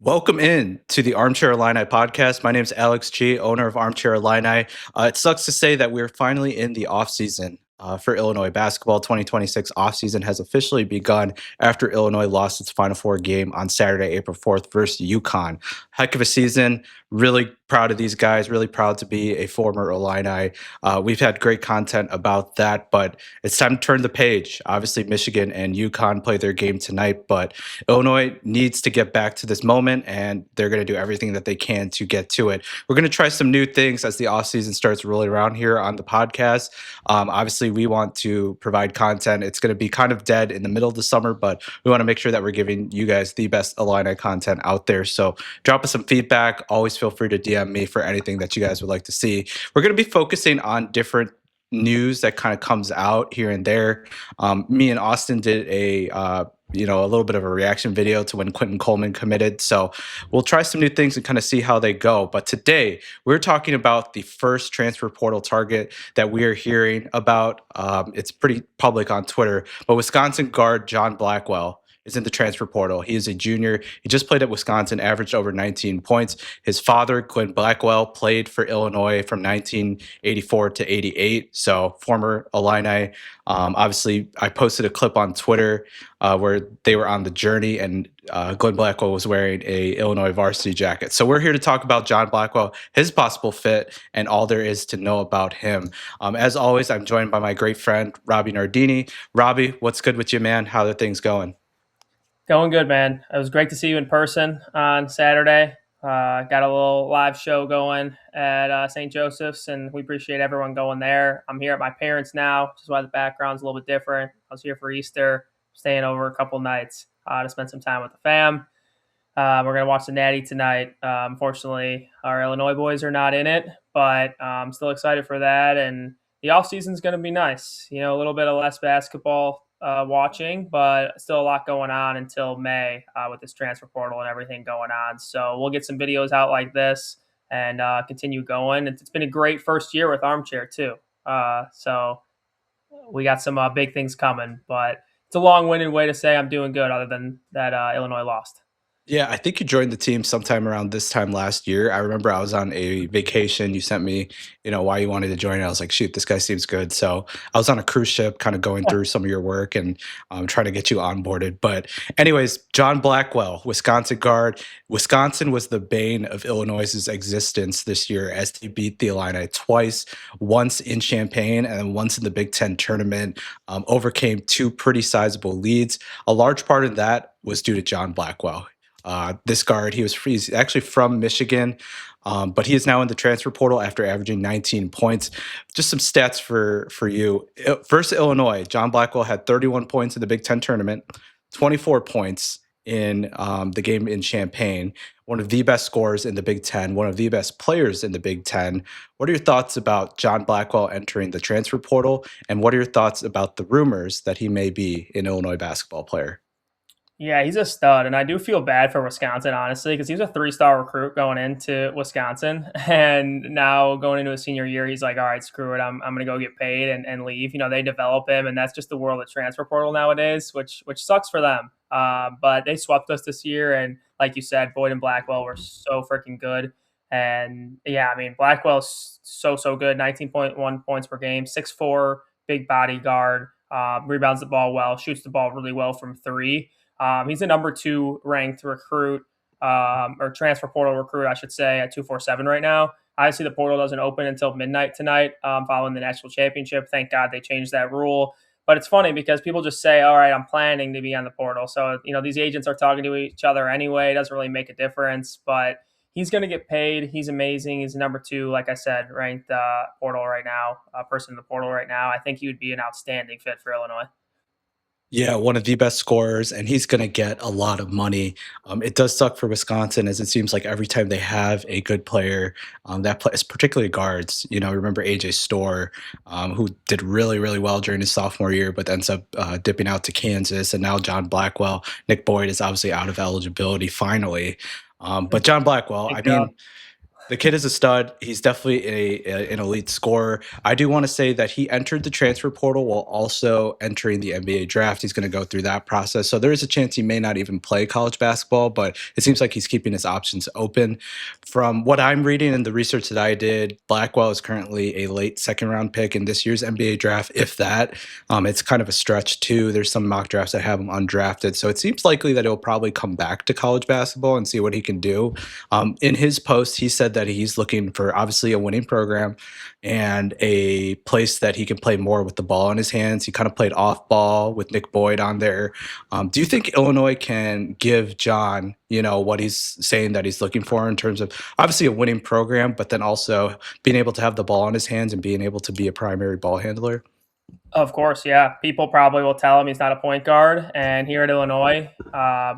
Welcome in to the Armchair Illini podcast. My name is Alex G, owner of Armchair Illini. It sucks to say that we're finally in the offseason for Illinois basketball. 2026 offseason has officially begun after Illinois lost its Final Four game on Saturday, April 4th versus UConn. Heck of a season. Really proud of these guys. Really proud to be a former Illini. We've had great content about that, but it's time to turn the page. Obviously, Michigan and UConn play their game tonight, but Illinois needs to get back to this moment, and they're going to do everything that they can to get to it. We're going to try some new things as the offseason starts rolling around here on the podcast. Obviously, we want to provide content. It's going to be kind of dead in the middle of the summer, but we want to make sure that we're giving you guys the best Illini content out there. So drop us some feedback. Always feel free to DM me for anything that you guys would like to see. We're going to be focusing on different news that kind of comes out here and there. Me and Austin did a little bit of a reaction video to when Quentin Coleman committed. So we'll try some new things and kind of see how they go. But today we're talking about the first transfer portal target that we are hearing about. It's pretty public on Twitter, but Wisconsin guard John Blackwell is in the transfer portal. He is a junior. He just played at Wisconsin, averaged over 19 points. His father, GlynnBlackwell, played for Illinois from 1984 to 88. So former Illini. Obviously, I posted a clip on Twitter where they were on the journey, and GlynnBlackwell was wearing a Illinois varsity jacket. So we're here to talk about John Blackwell, his possible fit, and all there is to know about him. As always, I'm joined by my great friend, Robbie Nardini. Robbie, what's good with you, man? How are things going? Going good, man. It was great to see you in person on Saturday. Got a little live show going at St. Joseph's, and we appreciate everyone going there. I'm here at my parents' now, which is why the background's a little bit different. I was here for Easter, staying over a couple nights to spend some time with the fam. We're going to watch the Natty tonight. Unfortunately, our Illinois boys are not in it, but I'm still excited for that. And the offseason is going to be nice. You know, a little bit of less basketball watching, but still a lot going on until May with this transfer portal and everything going on. So we'll get some videos out like this and continue going. It's been a great first year with Armchair too. So we got some big things coming, but it's a long-winded way to say I'm doing good other than that Illinois lost. Yeah, I think you joined the team sometime around this time last year. I remember I was on a vacation. You sent me, why you wanted to join. I was like, shoot, this guy seems good. So I was on a cruise ship, kind of going through some of your work and trying to get you onboarded. But anyways, John Blackwell, Wisconsin guard. Wisconsin was the bane of Illinois' existence this year as he beat the Illini twice, once in Champaign and then once in the Big Ten tournament, overcame two pretty sizable leads. A large part of that was due to John Blackwell. This guard, he's actually from Michigan, but he is now in the transfer portal after averaging 19 points. Just some stats for you. Versus Illinois, John Blackwell had 31 points in the Big Ten tournament, 24 points in the game in Champaign, one of the best scorers in the Big Ten, one of the best players in the Big Ten. What are your thoughts about John Blackwell entering the transfer portal, and what are your thoughts about the rumors that he may be an Illinois basketball player? Yeah, he's a stud, and I do feel bad for Wisconsin, honestly, because he was a three-star recruit going into Wisconsin, and now going into his senior year, he's like, all right, screw it, I'm going to go get paid and leave. You know, they develop him, and that's just the world of transfer portal nowadays, which sucks for them. But they swept us this year, and like you said, Boyd and Blackwell were so freaking good. And yeah, I mean, Blackwell's so good, 19.1 points per game, 6'4", big body guard, rebounds the ball well, shoots the ball really well from three. He's a number 2 ranked recruit, or transfer portal recruit, I should say, at 247 right now. Obviously, the portal doesn't open until midnight tonight following the national championship. Thank God they changed that rule. But it's funny because people just say, all right, I'm planning to be on the portal. So, these agents are talking to each other anyway. It doesn't really make a difference. But he's going to get paid. He's amazing. He's number 2, like I said, ranked portal right now, person in the portal right now. I think he would be an outstanding fit for Illinois. Yeah, one of the best scorers, and he's going to get a lot of money. It does suck for Wisconsin, as it seems like every time they have a good player that plays, particularly guards. Remember AJ Storr, who did really, really well during his sophomore year, but ends up dipping out to Kansas, and now John Blackwell. Nick Boyd is obviously out of eligibility finally, but John Blackwell, Thank I God. mean. The kid is a stud. He's definitely an elite scorer. I do want to say that he entered the transfer portal while also entering the NBA draft. He's going to go through that process. So there is a chance he may not even play college basketball, but it seems like he's keeping his options open. From what I'm reading and the research that I did, Blackwell is currently a late second round pick in this year's NBA draft, if that. It's kind of a stretch too. There's some mock drafts that have him undrafted. So it seems likely that he'll probably come back to college basketball and see what he can do. In his post, he said that he's looking for obviously a winning program and a place that he can play more with the ball in his hands. He kind of played off ball with Nick Boyd on there. Do you think Illinois can give John, what he's saying that he's looking for in terms of obviously a winning program, but then also being able to have the ball in his hands and being able to be a primary ball handler? Of course, yeah. People probably will tell him he's not a point guard. And here at Illinois,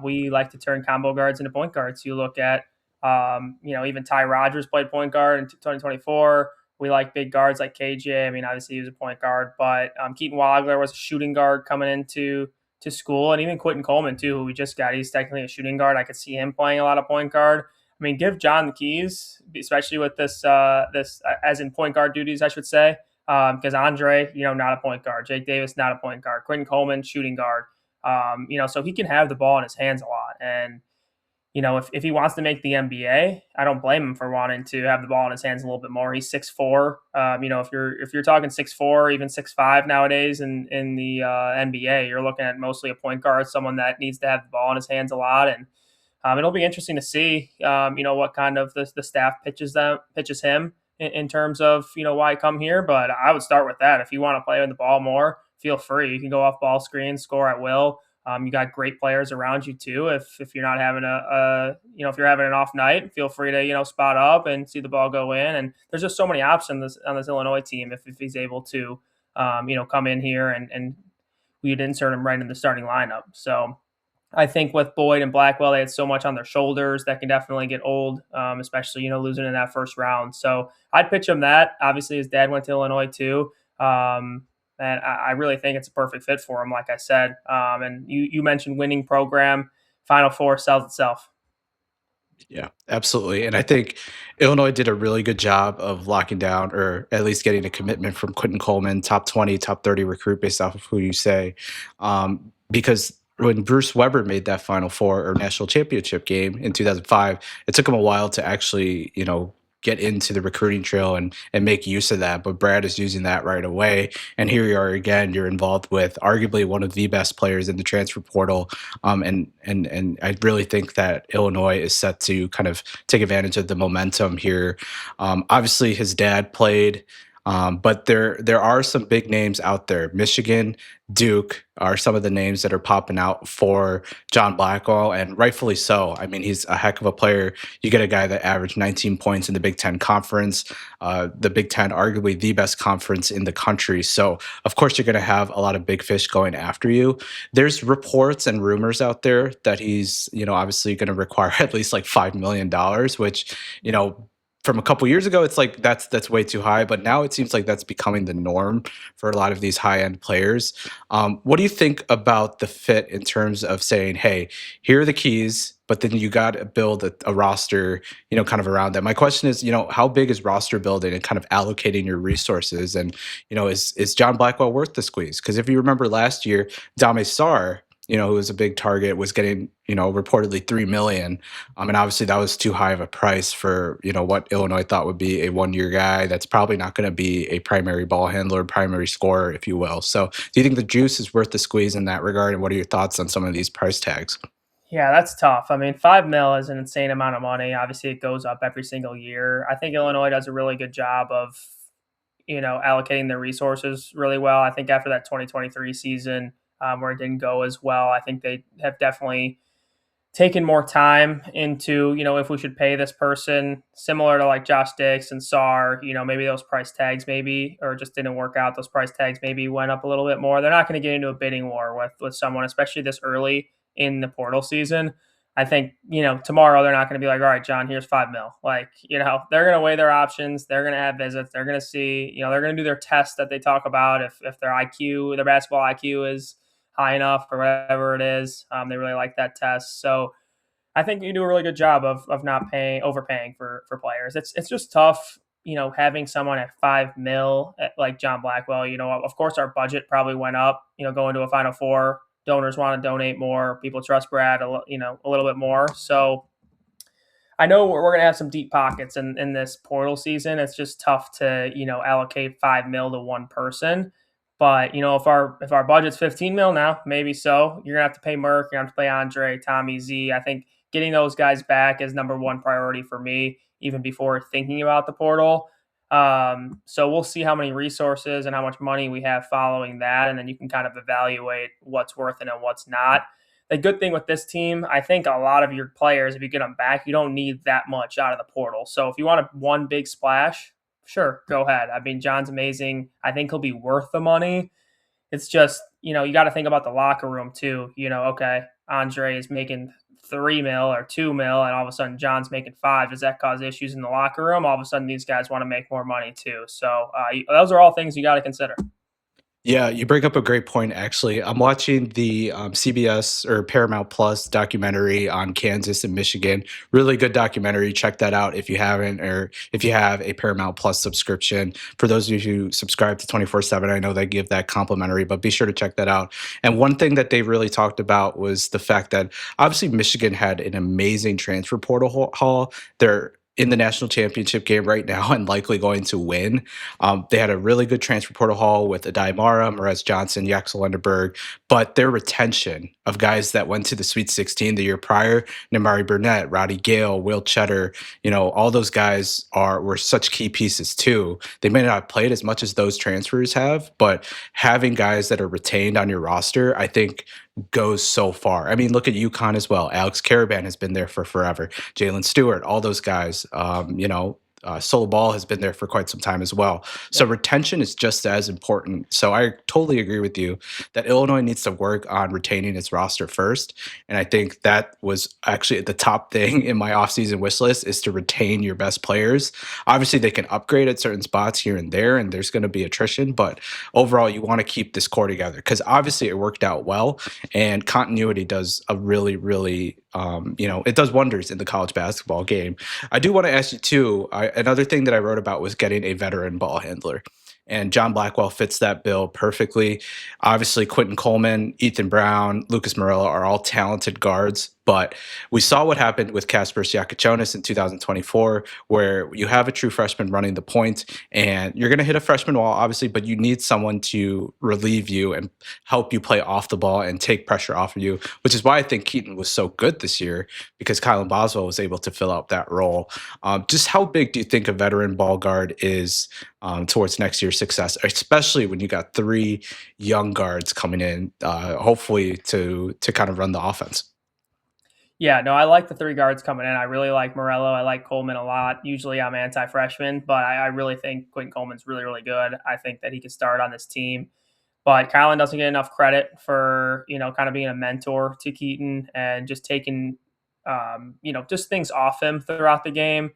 we like to turn combo guards into point guards. You look at, even Ty Rodgers played point guard in 2024. We like big guards like KJ. I mean, obviously he was a point guard, but Keaton Wagler was a shooting guard coming into school, and even Quentin Coleman too, who we just got. He's technically a shooting guard. I could see him playing a lot of point guard. I mean, give John the keys, especially with this as in point guard duties, I should say, because Andre, not a point guard. Jake Davis, not a point guard. Quentin Coleman, shooting guard. So he can have the ball in his hands a lot. And, if he wants to make the NBA, I don't blame him for wanting to have the ball in his hands a little bit more. He's 6'4". If you're talking 6'4", even 6'5" nowadays in the NBA, you're looking at mostly a point guard, someone that needs to have the ball in his hands a lot. And it'll be interesting to see, what kind of the staff pitches him in terms of, why come here. But I would start with that. If you want to play with the ball more, feel free. You can go off ball screens, score at will. You got great players around you too. If you're not having if you're having an off night, feel free to, spot up and see the ball go in. And there's just so many options on this Illinois team if he's able to, come in here and we'd insert him right in the starting lineup. So I think with Boyd and Blackwell, they had so much on their shoulders that can definitely get old, especially, losing in that first round. So I'd pitch him that. Obviously, his dad went to Illinois too. And I really think it's a perfect fit for him, like I said. And you mentioned winning program. Final Four sells itself. Yeah, absolutely. And I think Illinois did a really good job of locking down or at least getting a commitment from Quentin Coleman, top 20, top 30 recruit based off of who you say. Because when Bruce Weber made that Final Four or national championship game in 2005, it took him a while to actually, get into the recruiting trail and make use of that. But Brad is using that right away. And here you are again, you're involved with arguably one of the best players in the transfer portal. And I really think that Illinois is set to kind of take advantage of the momentum here. Obviously his dad played, but there are some big names out there. Michigan, Duke are some of the names that are popping out for John Blackwell, and rightfully so. I mean, he's a heck of a player. You get a guy that averaged 19 points in the Big Ten Conference, the Big Ten, arguably the best conference in the country. So, of course, you're going to have a lot of big fish going after you. There's reports and rumors out there that he's, obviously going to require at least like $5 million, which, from a couple years ago, it's like that's way too high. But now it seems like that's becoming the norm for a lot of these high end players. What do you think about the fit in terms of saying, "Hey, here are the keys," but then you got to build a roster, kind of around that? My question is, how big is roster building and kind of allocating your resources? And is John Blackwell worth the squeeze? Because if you remember last year, Dame Sarr, who was a big target, was getting, reportedly 3 million. And obviously that was too high of a price for, what Illinois thought would be a 1 year guy that's probably not going to be a primary ball handler, primary scorer, if you will. So do you think the juice is worth the squeeze in that regard? And what are your thoughts on some of these price tags? Yeah, that's tough. I mean, 5 mil is an insane amount of money. Obviously, it goes up every single year. I think Illinois does a really good job of, allocating their resources really well. I think after that 2023 season, where it didn't go as well, I think they have definitely taken more time into, if we should pay this person similar to like Josh Dix and Sar, maybe those price tags maybe, or just didn't work out. Those price tags maybe went up a little bit more. They're not going to get into a bidding war with someone, especially this early in the portal season. I think, tomorrow they're not going to be like, all right, John, here's 5 mil. Like, they're going to weigh their options. They're going to have visits. They're going to see, they're going to do their test that they talk about. If their IQ, their basketball IQ is high enough or whatever it is, they really like that test. So I think you do a really good job of not overpaying for players. It's just tough, having someone at 5 mil like John Blackwell. Of course our budget probably went up. Going to a Final Four, donors want to donate more. People trust Brad, a little bit more. So I know we're going to have some deep pockets in this portal season. It's just tough to allocate 5 mil to one person. But if our budget's 15 mil now, maybe so. You're gonna have to pay Merck. You're gonna have to pay Andre, Tommy Z. I think getting those guys back is number one priority for me, even before thinking about the portal. So we'll see how many resources and how much money we have following that, and then you can kind of evaluate what's worth it and what's not. The good thing with this team, I think a lot of your players, if you get them back, you don't need that much out of the portal. So if you want one big splash, sure, go ahead. I mean, John's amazing. I think he'll be worth the money. It's just, you got to think about the locker room too. Okay, Andre is making 3 mil or 2 mil, and all of a sudden John's making 5. Does that cause issues in the locker room? All of a sudden these guys want to make more money too. So those are all things you got to consider. Yeah, you bring up a great point, actually. I'm watching the CBS or Paramount Plus documentary on Kansas and Michigan. Really good documentary. Check that out if you haven't, or if you have a Paramount Plus subscription. For those of you who subscribe to 24/7, I know they give that complimentary, but be sure to check that out. And one thing that they really talked about was the fact that obviously Michigan had an amazing transfer portal haul. They're in the national championship game right now and likely going to win. They had a really good transfer portal haul with Adai Mara, Merez Johnson, Yaxel Lenderberg, but their retention of guys that went to the Sweet 16 the year prior, Namari Burnett, Roddy Gale, Will Cheddar, all those guys were such key pieces too. They may not have played as much as those transfers have, but having guys that are retained on your roster, I think goes so far. I mean, look at UConn as well. Alex Caravan has been there for forever. Jalen Stewart, all those guys. Solo Ball has been there for quite some time as well. So retention is just as important. So I totally agree with you that Illinois needs to work on retaining its roster first. And I think that was actually the top thing in my offseason wish list is to retain your best players. Obviously, they can upgrade at certain spots here and there, and there's going to be attrition. But overall, you want to keep this core together because obviously it worked out well. And continuity does a really, really, it does wonders in the college basketball game. I do want to ask you too. Another thing that I wrote about was getting a veteran ball handler, and John Blackwell fits that bill perfectly. Obviously, Quentin Coleman, Ethan Brown, Lucas Morello are all talented guards, but we saw what happened with Kasper Siakachonis in 2024, where you have a true freshman running the point, and you're going to hit a freshman wall, obviously, but you need someone to relieve you and help you play off the ball and take pressure off of you, which is why I think Keaton was so good this year because Kylan Boswell was able to fill out that role. Just how big do you think a veteran ball guard is towards next year's success, especially when you got 3 young guards coming in, hopefully to kind of run the offense? Yeah, no, I like the 3 guards coming in. I really like Morello. I like Coleman a lot. Usually I'm anti-freshman, but I really think Quentin Coleman's really, really good. I think that he could start on this team. But Kylan doesn't get enough credit for, kind of being a mentor to Keaton and just taking, just things off him throughout the game.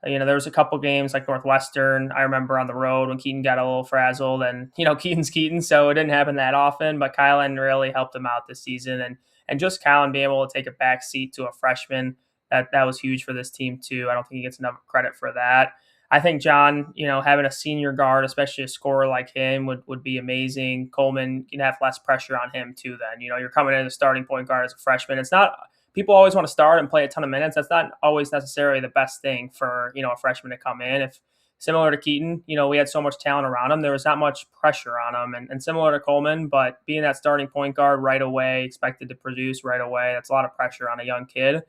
There was a couple games like Northwestern. I remember on the road when Keaton got a little frazzled, and Keaton's Keaton, so it didn't happen that often. But Kylan really helped him out this season, and just Kylan being able to take a back seat to a freshman, that was huge for this team too. I don't think he gets enough credit for that. I think John, having a senior guard, especially a scorer like him, would be amazing. Coleman can have less pressure on him too. Then you're coming in as a starting point guard as a freshman. It's not. People always want to start and play a ton of minutes. That's not always necessarily the best thing for a freshman to come in. If similar to Keaton, we had so much talent around him, there was not much pressure on him, and similar to Coleman, but being that starting point guard right away, expected to produce right away, that's a lot of pressure on a young kid.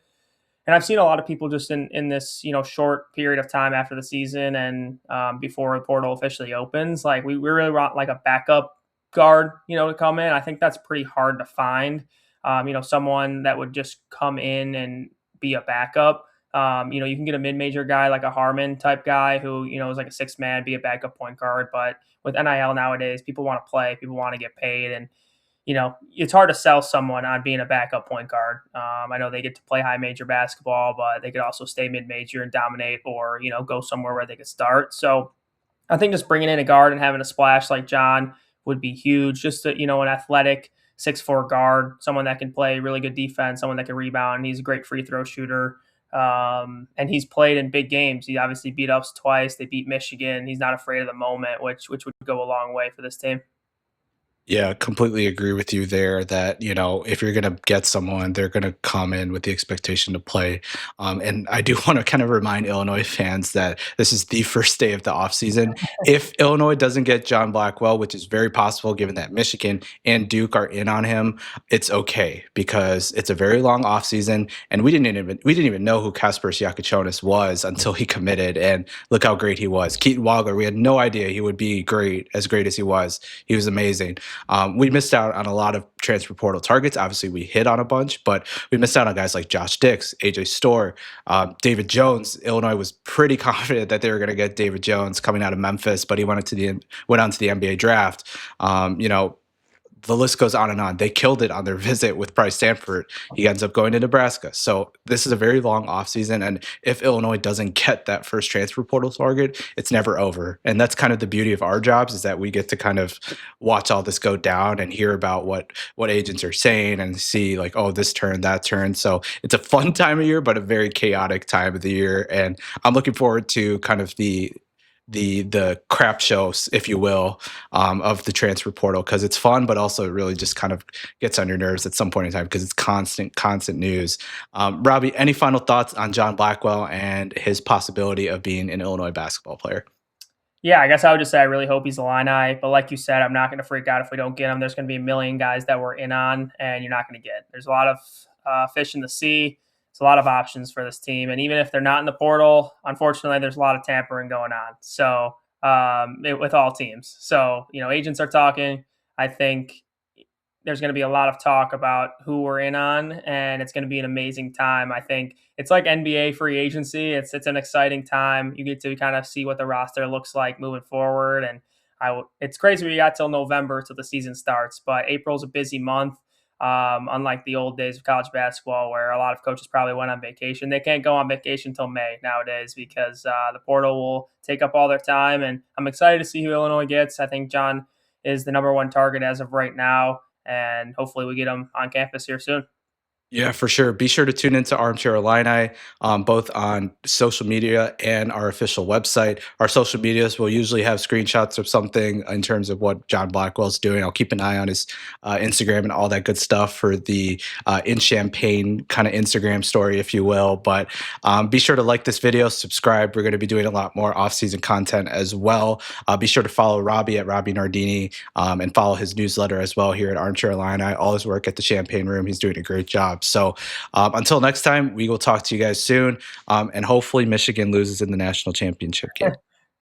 And I've seen a lot of people just in this short period of time after the season and before the portal officially opens, like we really want like a backup guard to come in. I think that's pretty hard to find. Someone that would just come in and be a backup. You can get a mid-major guy like a Harmon type guy who, is like a 6-man, be a backup point guard. But with NIL nowadays, people want to play, people want to get paid. And, it's hard to sell someone on being a backup point guard. I know they get to play high major basketball, but they could also stay mid-major and dominate or, go somewhere where they could start. So I think just bringing in a guard and having a splash like John would be huge. Just, an athletic 6'4" guard, someone that can play really good defense, someone that can rebound. He's a great free throw shooter. And he's played in big games. He obviously beat us twice. They beat Michigan. He's not afraid of the moment, which would go a long way for this team. Yeah, completely agree with you there that, if you're going to get someone, they're going to come in with the expectation to play. And I do want to kind of remind Illinois fans that this is the first day of the offseason. If Illinois doesn't get John Blackwell, which is very possible given that Michigan and Duke are in on him, it's okay because it's a very long offseason. And we didn't even know who Kasper Siakachonis was until he committed. And look how great he was. Keaton Wagler, we had no idea he would be great as he was. He was amazing. We missed out on a lot of transfer portal targets. Obviously, we hit on a bunch, but we missed out on guys like Josh Dix, AJ Storr, David Jones. Illinois was pretty confident that they were going to get David Jones coming out of Memphis, but he went on to the NBA draft. The list goes on and on. They killed it on their visit with Bryce Stanford. He ends up going to Nebraska. So this is a very long offseason. And if Illinois doesn't get that first transfer portal target, it's never over. And that's kind of the beauty of our jobs, is that we get to kind of watch all this go down and hear about what agents are saying and see like, oh, this turn, that turn. So it's a fun time of year, but a very chaotic time of the year. And I'm looking forward to kind of the crap shows, if you will, of the transfer portal, because it's fun, but also it really just kind of gets on your nerves at some point in time because it's constant news. Robbie, any final thoughts on John Blackwell and his possibility of being an Illinois basketball player? Yeah, I guess I would just say I really hope he's Illini. But like you said, I'm not going to freak out if we don't get him. There's going to be a million guys that we're in on, and you're not going to get. There's a lot of fish in the sea. There's a lot of options for this team. And even if they're not in the portal, unfortunately, there's a lot of tampering going on. So with all teams. So, agents are talking. I think there's going to be a lot of talk about who we're in on, and it's going to be an amazing time. I think it's like NBA free agency. It's an exciting time. You get to kind of see what the roster looks like moving forward, and it's crazy we got till November till the season starts. But April's a busy month. Unlike the old days of college basketball, where a lot of coaches probably went on vacation, they can't go on vacation until May nowadays because the portal will take up all their time. And I'm excited to see who Illinois gets. I think John is the number one target as of right now, and hopefully we get him on campus here soon. Yeah, for sure. Be sure to tune into Armchair Illini, both on social media and our official website. Our social medias will usually have screenshots of something in terms of what John Blackwell's doing. I'll keep an eye on his Instagram and all that good stuff for the in Champaign kind of Instagram story, if you will. But be sure to like this video, subscribe. We're going to be doing a lot more off-season content as well. Be sure to follow Robbie at Robbie Nardini and follow his newsletter as well here at Armchair Illini. All his work at the Champaign Room. He's doing a great job. So until next time, we will talk to you guys soon. And hopefully Michigan loses in the national championship game.